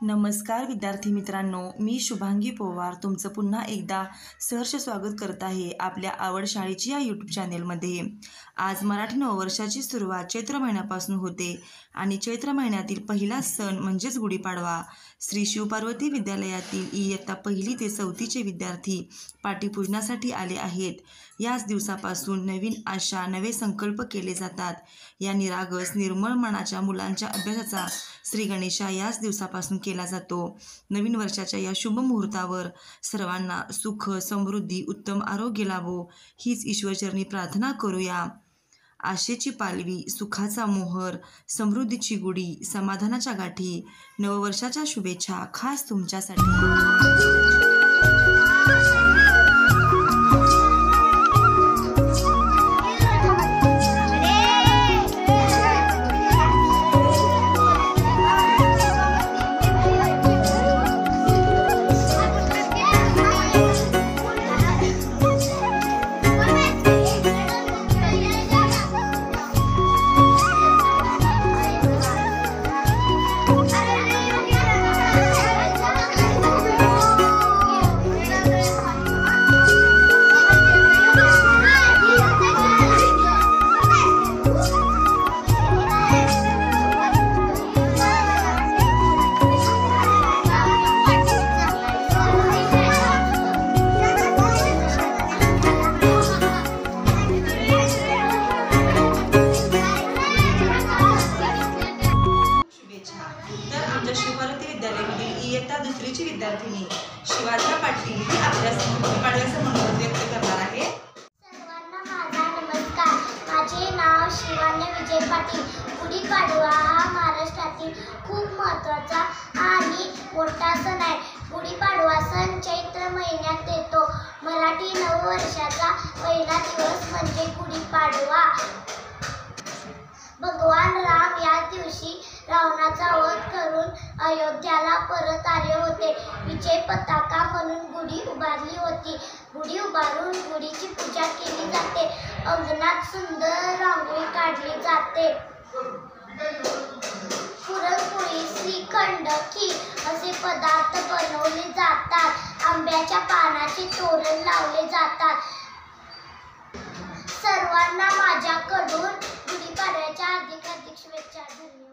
नमस्कार विद्यार्थी मित्रांनो, मी शुभांगी पोवार तुमचं पुन्हा एकदा सहर्ष स्वागत करत आहे आपल्या आवड शाळेची या यूट्यूब चॅनेलमध्ये। आज मराठी नववर्षाची सुरुवात चैत्र महिन्यापासून होते आणि चैत्र महिन्यातील पहिला सण म्हणजेच गुढीपाडवा। श्री शिवपार्वती विद्यालयातील इयत्ता 1ली ते 4थीचे विद्यार्थी पाठीपूजनासाठी आले आहेत। याच दिवसापासून नवीन आशा, नवे संकल्प केले जातात। या निरागस निर्मळ मनाच्या मुलांच्या अभ्यासाचा श्री गणेशा याच दिवसापासून केला जातो। नवीन वर्षाच्या या शुभ मुहूर्तावर सर्वांना सुख, समृद्धी, उत्तम आरोग्य लाभो हीच ईश्वरचरणी प्रार्थना करूया। आशेची पालवी, सुखाचा मोहर, समृद्धीची गुढी, समाधानाच्या गाठी, नववर्षाच्या शुभेच्छा खास तुमच्यासाठी। आमच्या शिवपार्वती विद्यालयातील इयत्ता 2रीची विद्यार्थिनी शिवाजी पाटील ही आपल्यासमोर गुढीपाडव्याचं मनोगत व्यक्त करणार आहे। सर्वांना माझा नमस्कार। माझे नाव शिवानी विजय पाटील। गुढीपाडवा हा महाराष्ट्रातील खूप महत्त्वाचा आणि मोठा सण आहे। गुढीपाडवा सण चैत्र महिन्यात येतो। मराठी नववर्षाचा पहिला दिवस म्हणजे गुढीपाडवा। भगवान राम या दिवशी रावणाचा वध करून अयोध्याला परत आले होते। विजय पताका म्हणून गुढी उभारली होती। गुढी उभारून गुढीची पूजा केली जाते। अंगणात सुंदर रांगोळी काढली जाते। पुरणपोळी, श्रीखंड, खीर असे पदार्थ बनवले जातात। आंब्याच्या पानाचे तोरण लावले जातात। सर्वांना माझ्याकडून गुढीपाडव्याच्या हार्दिक शुभेच्छा। धन्यवाद।